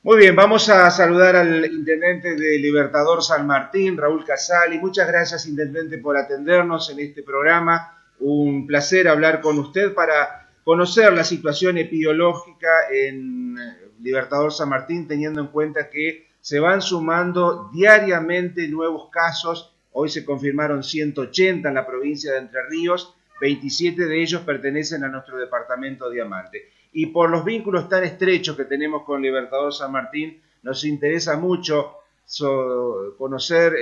Muy bien, vamos a saludar al intendente de Libertador San Martín, Raúl Casali. Muchas gracias, intendente, por atendernos en este programa. Un placer hablar con usted para conocer la situación epidemiológica en Libertador San Martín, teniendo en cuenta que se van sumando diariamente nuevos casos. Hoy se confirmaron 180 en la provincia de Entre Ríos, 27 de ellos pertenecen a nuestro departamento Diamante. Y por los vínculos tan estrechos que tenemos con Libertador San Martín, nos interesa mucho conocer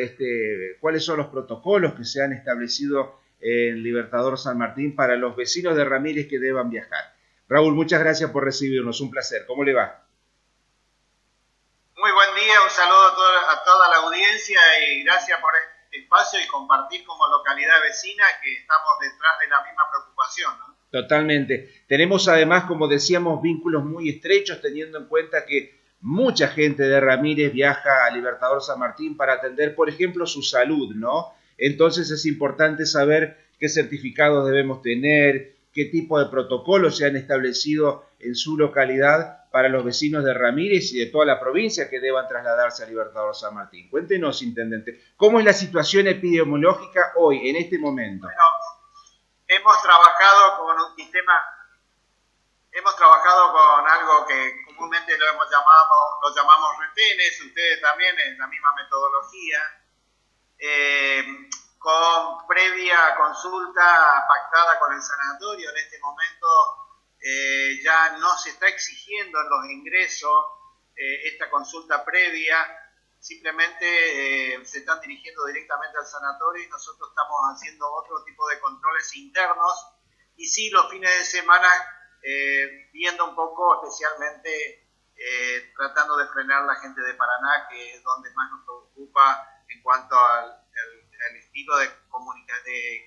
cuáles son los protocolos que se han establecido en Libertador San Martín para los vecinos de Ramírez que deban viajar. Raúl, muchas gracias por recibirnos, un placer. ¿Cómo le va? Muy buen día, un saludo a toda la audiencia y gracias por este espacio y compartir como localidad vecina que estamos detrás de la misma preocupación, ¿no? Totalmente. Tenemos además, como decíamos, vínculos muy estrechos, teniendo en cuenta que mucha gente de Ramírez viaja a Libertador San Martín para atender, por ejemplo, su salud, ¿no? Entonces es importante saber qué certificados debemos tener, qué tipo de protocolos se han establecido en su localidad para los vecinos de Ramírez y de toda la provincia que deban trasladarse a Libertador San Martín. Cuéntenos, intendente, ¿cómo es la situación epidemiológica hoy, en este momento? Bueno, hemos trabajado con un sistema, hemos trabajado con algo que comúnmente lo llamamos retenes, ustedes también en la misma metodología, con previa consulta pactada con el sanatorio. En este momento ya no se está exigiendo en los ingresos esta consulta previa, simplemente se están dirigiendo directamente al sanatorio y nosotros estamos haciendo otro tipo de controles internos y sí los fines de semana viendo un poco especialmente tratando de frenar la gente de Paraná, que es donde más nos preocupa en cuanto al estilo de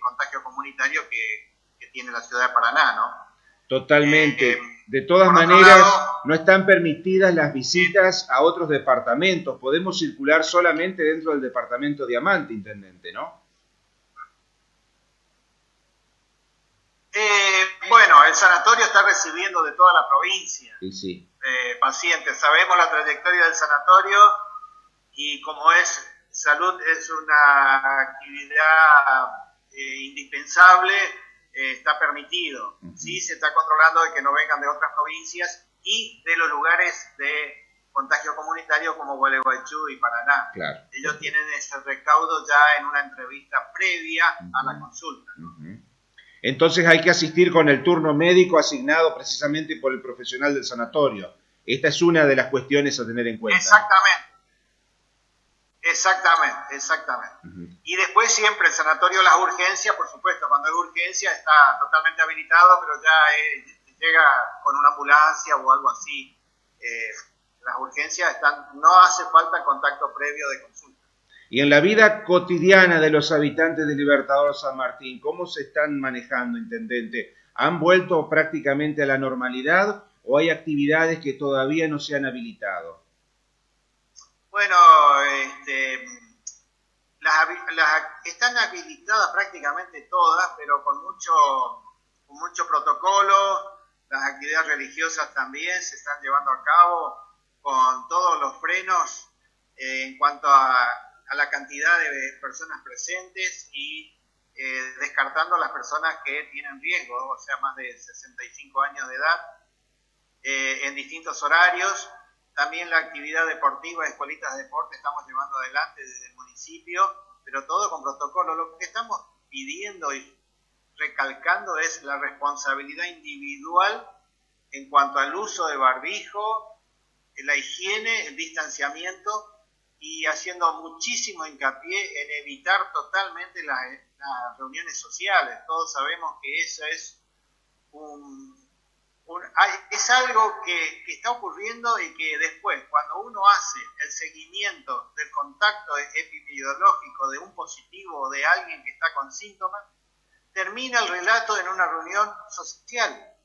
contagio comunitario que tiene la ciudad de Paraná, ¿no? Totalmente. De todas maneras, no están permitidas las visitas a otros departamentos. Podemos circular solamente dentro del departamento Diamante, intendente, ¿no? Bueno, el sanatorio está recibiendo de toda la provincia sí. Pacientes. Sabemos la trayectoria del sanatorio y como es salud, es una actividad indispensable. Está permitido, sí, se está controlando de que no vengan de otras provincias y de los lugares de contagio comunitario como Gualeguaychú y Paraná. Claro. Ellos tienen ese recaudo ya en una entrevista previa a la consulta. Entonces hay que asistir con el turno médico asignado precisamente por el profesional del sanatorio. Esta es una de las cuestiones a tener en cuenta. Exactamente. Y después siempre el sanatorio, las urgencias, por supuesto, cuando hay urgencia está totalmente habilitado, pero ya llega con una ambulancia o algo así. Las urgencias no hace falta contacto previo de consulta. Y en la vida cotidiana de los habitantes de Libertador San Martín, ¿cómo se están manejando, intendente? ¿Han vuelto prácticamente a la normalidad o hay actividades que todavía no se han habilitado? Bueno, están habilitadas prácticamente todas, pero con mucho protocolo. Las actividades religiosas también se están llevando a cabo con todos los frenos en cuanto a la cantidad de personas presentes y descartando a las personas que tienen riesgo, o sea, más de 65 años de edad, en distintos horarios. También la actividad deportiva, escuelitas de deporte, estamos llevando adelante desde el municipio, pero todo con protocolo. Lo que estamos pidiendo y recalcando es la responsabilidad individual en cuanto al uso de barbijo, la higiene, el distanciamiento y haciendo muchísimo hincapié en evitar totalmente las reuniones sociales. Todos sabemos que eso es es algo que está ocurriendo y que después, cuando uno hace el seguimiento del contacto epidemiológico de un positivo o de alguien que está con síntomas, termina el relato en una reunión social.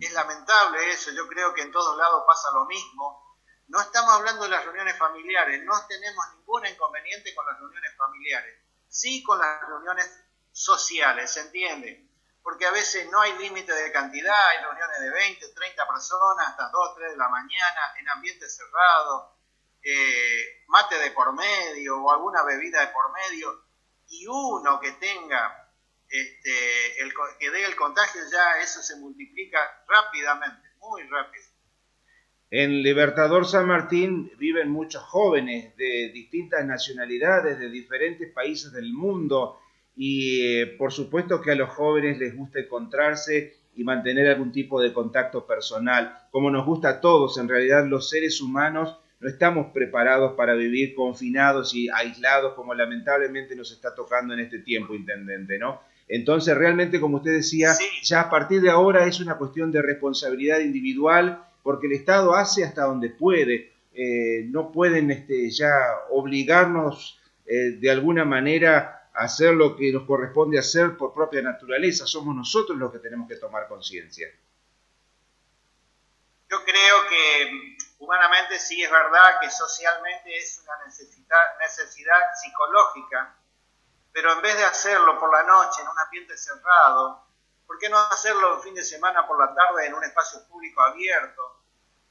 Es lamentable eso, yo creo que en todos lados pasa lo mismo. No estamos hablando de las reuniones familiares, no tenemos ningún inconveniente con las reuniones familiares, sí con las reuniones sociales, ¿se entiende? porque a veces no hay límite de cantidad, hay reuniones de 20, 30 personas hasta 2, 3 de la mañana en ambiente cerrado, mate de por medio o alguna bebida de por medio, y uno que tenga, que dé el contagio, ya eso se multiplica rápidamente, muy rápido. En Libertador San Martín viven muchos jóvenes de distintas nacionalidades, de diferentes países del mundo, y por supuesto que a los jóvenes les gusta encontrarse y mantener algún tipo de contacto personal, como nos gusta a todos. En realidad los seres humanos no estamos preparados para vivir confinados y aislados como lamentablemente nos está tocando en este tiempo, intendente, ¿no? Entonces realmente, como usted decía, Sí. ya a partir de ahora es una cuestión de responsabilidad individual, porque el Estado hace hasta donde puede. No pueden ya obligarnos de alguna manera a hacer lo que nos corresponde hacer por propia naturaleza. Somos nosotros los que tenemos que tomar conciencia. Yo creo que humanamente sí es verdad que socialmente es una necesidad psicológica, pero en vez de hacerlo por la noche en un ambiente cerrado, ¿por qué no hacerlo el fin de semana por la tarde en un espacio público abierto?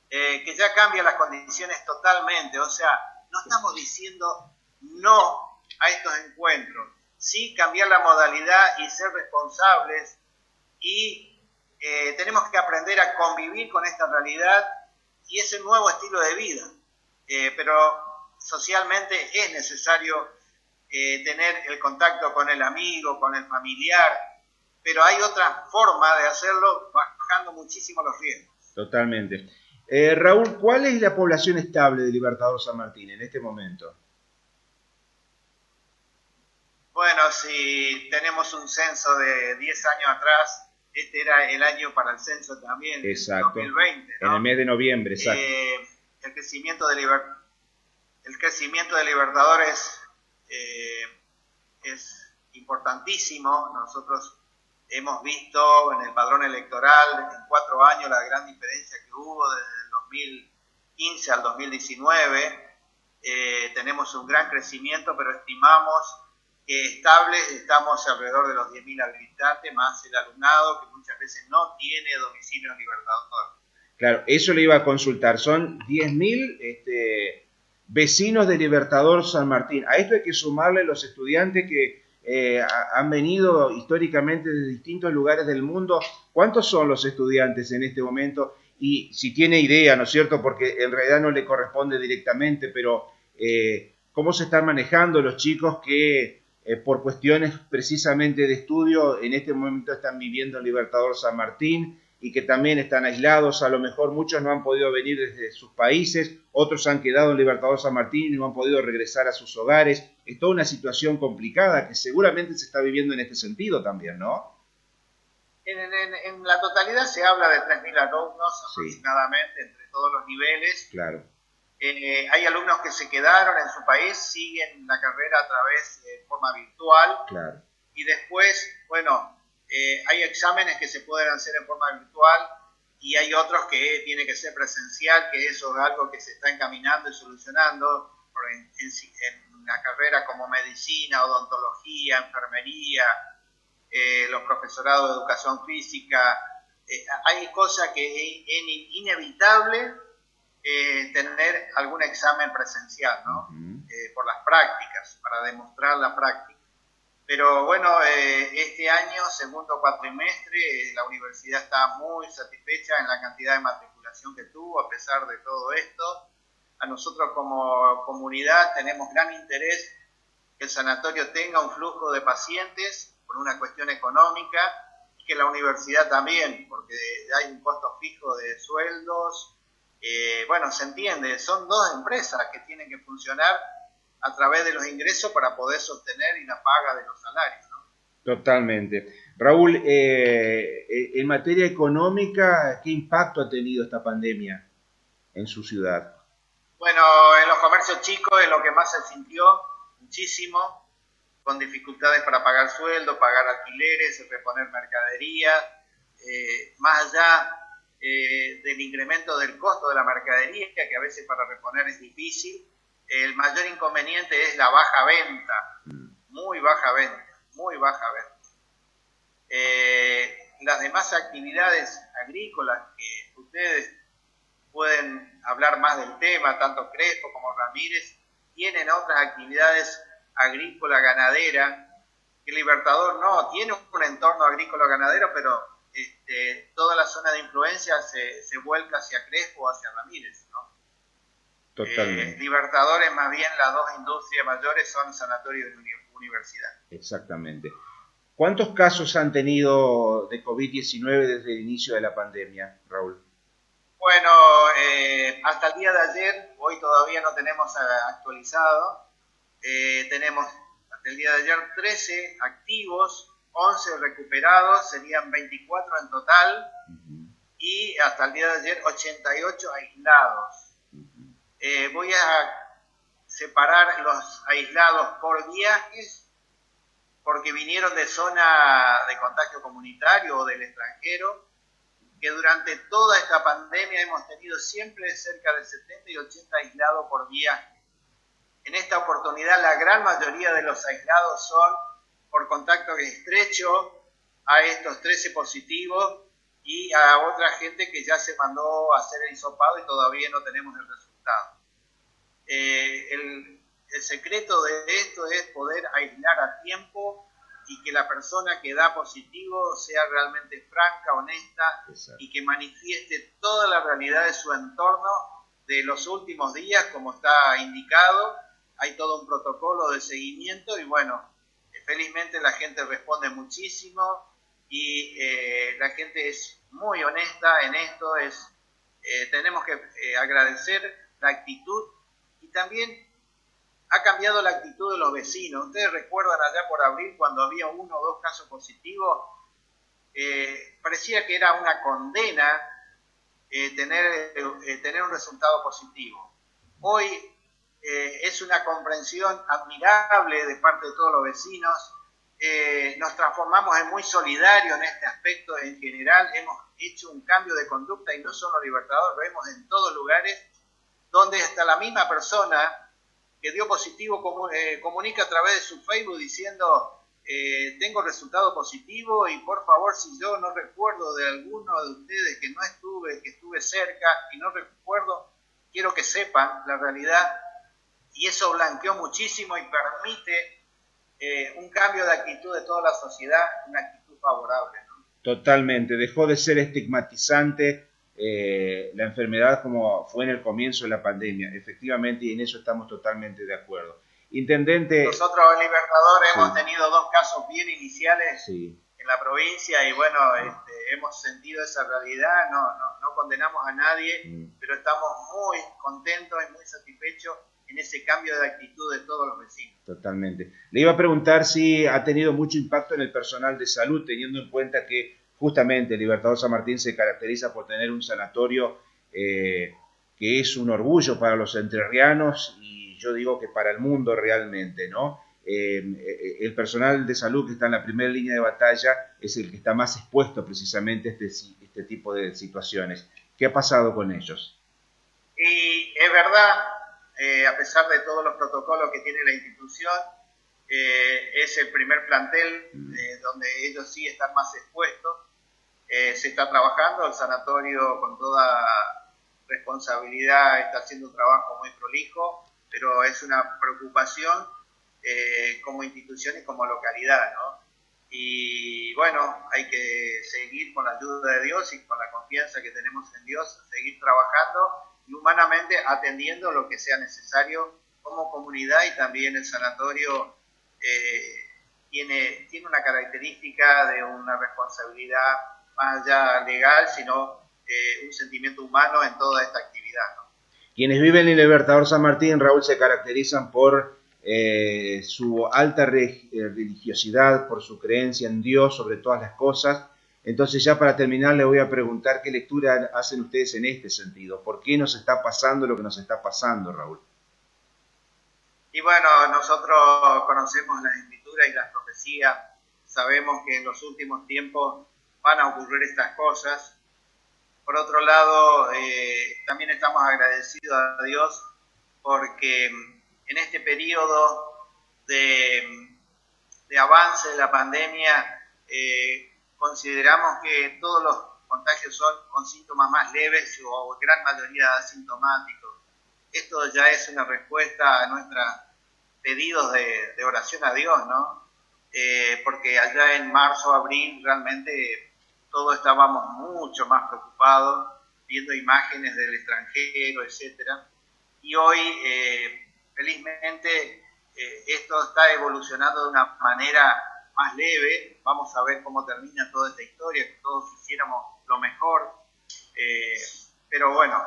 Que ya cambia las condiciones totalmente. O sea, no estamos diciendo no a estos encuentros, sí cambiar la modalidad y ser responsables, y tenemos que aprender a convivir con esta realidad y ese nuevo estilo de vida. Pero socialmente es necesario tener el contacto con el amigo, con el familiar, pero hay otra forma de hacerlo bajando muchísimo los riesgos. Totalmente. Raúl, ¿cuál es la población estable de Libertador San Martín en este momento? Bueno, si tenemos un censo de 10 años atrás, este era el año para el censo también, Exacto. 2020, ¿no? En el mes de noviembre, exacto. El crecimiento de Libertadores es importantísimo. Nosotros hemos visto en el padrón electoral en 4 años la gran diferencia que hubo desde el 2015 al 2019. Tenemos un gran crecimiento, pero estimamos que estables estamos alrededor de los 10.000 habitantes, más el alumnado que muchas veces no tiene domicilio en Libertador. Claro, eso le iba a consultar. Son 10.000 vecinos de Libertador San Martín. A esto hay que sumarle los estudiantes que han venido históricamente de distintos lugares del mundo. ¿Cuántos son los estudiantes en este momento? Y si tiene idea, ¿no es cierto? Porque en realidad no le corresponde directamente, pero ¿cómo se están manejando los chicos que por cuestiones precisamente de estudio en este momento están viviendo en Libertador San Martín y que también están aislados? A lo mejor muchos no han podido venir desde sus países, otros han quedado en Libertador San Martín y no han podido regresar a sus hogares. Es toda una situación complicada que seguramente se está viviendo en este sentido también, ¿no? En la totalidad se habla de 3.000 alumnos aproximadamente, sí, entre todos los niveles. Claro. Hay alumnos que se quedaron en su país, siguen la carrera a través de forma virtual. Claro. Y después, bueno, hay exámenes que se pueden hacer en forma virtual y hay otros que tiene que ser presencial, que eso es algo que se está encaminando y solucionando en la carrera como medicina, odontología, enfermería, los profesorados de educación física. Hay cosas que es inevitable tener algún examen presencial, ¿no? Por las prácticas, para demostrar la práctica. Pero bueno, este año, segundo cuatrimestre, la universidad está muy satisfecha en la cantidad de matriculación que tuvo a pesar de todo esto. A nosotros como comunidad tenemos gran interés que el sanatorio tenga un flujo de pacientes por una cuestión económica y que la universidad también, porque hay un costo fijo de sueldos. Bueno, se entiende, son dos empresas que tienen que funcionar a través de los ingresos para poder sostener y la paga de los salarios, ¿no? Totalmente. Raúl, en materia económica, ¿qué impacto ha tenido esta pandemia en su ciudad? Bueno, en los comercios chicos es lo que más se sintió muchísimo, con dificultades para pagar sueldo, pagar alquileres, reponer mercadería, más allá del incremento del costo de la mercadería, que a veces para reponer es difícil. El mayor inconveniente es la baja venta, muy baja venta, muy baja venta. Las demás actividades agrícolas que ustedes pueden hablar más del tema, tanto Crespo como Ramírez, tienen otras actividades agrícola, ganadera, que Libertador no, tiene un entorno agrícola ganadero, pero toda la zona de influencia se vuelca hacia Crespo o hacia Ramírez, ¿no? Totalmente. Libertador es más bien las dos industrias mayores son sanatorio y universidad. Exactamente. ¿Cuántos casos han tenido de COVID-19 desde el inicio de la pandemia, Raúl? Bueno, hasta el día de ayer, hoy todavía no tenemos actualizado, tenemos hasta el día de ayer 13 activos, 11 recuperados, serían 24 en total, y hasta el día de ayer 88 aislados. Voy a separar los aislados por viajes, porque vinieron de zona de contagio comunitario o del extranjero, que durante toda esta pandemia hemos tenido siempre cerca de 70 y 80 aislados por viaje. En esta oportunidad la gran mayoría de los aislados son por contacto estrecho a estos 13 positivos y a otra gente que ya se mandó a hacer el hisopado y todavía no tenemos el resultado. El secreto de esto es poder aislar a tiempo y que la persona que da positivo sea realmente franca, honesta. Exacto. Y que manifieste toda la realidad de su entorno de los últimos días, como está indicado. Hay todo un protocolo de seguimiento y bueno, felizmente la gente responde muchísimo y la gente es muy honesta en esto. Tenemos que agradecer la actitud y también ha cambiado la actitud de los vecinos. Ustedes recuerdan allá por abril cuando había 1 o 2 casos positivos, parecía que era una condena tener un resultado positivo. Hoy es una comprensión admirable de parte de todos los vecinos. Nos transformamos en muy solidarios en este aspecto en general. Hemos hecho un cambio de conducta y no solo Libertador, lo vemos en todos lugares donde hasta la misma persona que dio positivo comunica a través de su Facebook diciendo tengo resultado positivo y por favor, si yo no recuerdo de alguno de ustedes que no estuve, que estuve cerca y no recuerdo, quiero que sepan la realidad. Y eso blanqueó muchísimo y permite un cambio de actitud de toda la sociedad, una actitud favorable, ¿no? Totalmente, dejó de ser estigmatizante la enfermedad como fue en el comienzo de la pandemia, efectivamente, y en eso estamos totalmente de acuerdo. Intendente... Nosotros en Libertador hemos tenido 2 casos bien iniciales en la provincia y bueno, hemos sentido esa realidad, no condenamos a nadie, pero estamos muy contentos y muy satisfechos en ese cambio de actitud de todos los vecinos. Totalmente. Le iba a preguntar si ha tenido mucho impacto en el personal de salud, teniendo en cuenta que justamente Libertador San Martín se caracteriza por tener un sanatorio que es un orgullo para los entrerrianos y yo digo que para el mundo realmente, ¿no? El personal de salud que está en la primera línea de batalla es el que está más expuesto precisamente a este tipo de situaciones. ¿Qué ha pasado con ellos? Y es verdad, a pesar de todos los protocolos que tiene la institución, es el primer plantel donde ellos sí están más expuestos. Se está trabajando, el sanatorio con toda responsabilidad está haciendo un trabajo muy prolijo, pero es una preocupación como institución y como localidad, ¿no? Y bueno, hay que seguir con la ayuda de Dios y con la confianza que tenemos en Dios, seguir trabajando y humanamente atendiendo lo que sea necesario como comunidad, y también el sanatorio tiene una característica de una responsabilidad más allá legal, sino un sentimiento humano en toda esta actividad, ¿no? Quienes viven en Libertador San Martín, Raúl, se caracterizan por su alta religiosidad, por su creencia en Dios sobre todas las cosas. Entonces, ya para terminar, le voy a preguntar qué lectura hacen ustedes en este sentido. ¿Por qué nos está pasando lo que nos está pasando, Raúl? Y bueno, nosotros conocemos las escrituras y las profecías, sabemos que en los últimos tiempos van a ocurrir estas cosas. Por otro lado, también estamos agradecidos a Dios porque en este periodo de avance de la pandemia consideramos que todos los contagios son con síntomas más leves o gran mayoría asintomáticos. Esto ya es una respuesta a nuestros pedidos de oración a Dios, ¿no? Porque allá en marzo, abril, realmente todos estábamos mucho más preocupados, viendo imágenes del extranjero, etcétera. Y hoy, felizmente, esto está evolucionando de una manera más leve. Vamos a ver cómo termina toda esta historia, que todos hiciéramos lo mejor. Pero bueno,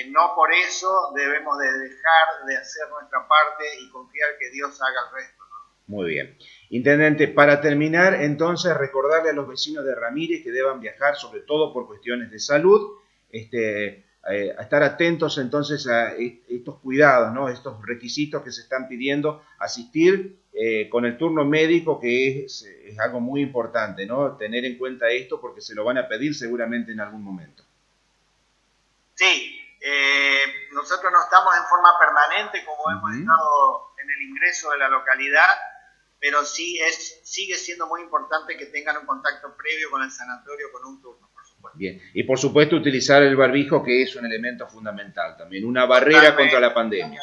no por eso debemos de dejar de hacer nuestra parte y confiar que Dios haga el resto, ¿no? Muy bien. Intendente, para terminar, entonces, recordarle a los vecinos de Ramírez que deban viajar, sobre todo por cuestiones de salud, a estar atentos entonces a estos cuidados, ¿no? Estos requisitos que se están pidiendo, asistir con el turno médico, que es algo muy importante, ¿no? Tener en cuenta esto porque se lo van a pedir seguramente en algún momento. Sí, nosotros no estamos en forma permanente como hemos estado en el ingreso de la localidad, pero sí sigue siendo muy importante que tengan un contacto previo con el sanatorio, con un turno, por supuesto. Bien, y por supuesto utilizar el barbijo, que es un elemento fundamental también, una barrera contra la pandemia.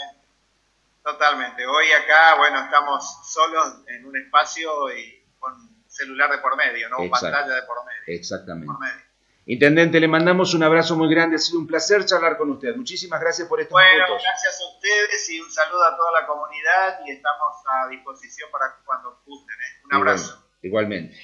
Totalmente. Hoy acá, bueno, estamos solos en un espacio y con celular de por medio, ¿no? Pantalla de por medio. Exactamente. Por medio. Intendente, le mandamos un abrazo muy grande, ha sido un placer charlar con usted. Muchísimas gracias por estos minutos. Bueno, gracias a ustedes y un saludo a toda la comunidad y estamos a disposición para cuando gusten, ¿eh? Un abrazo. Igualmente.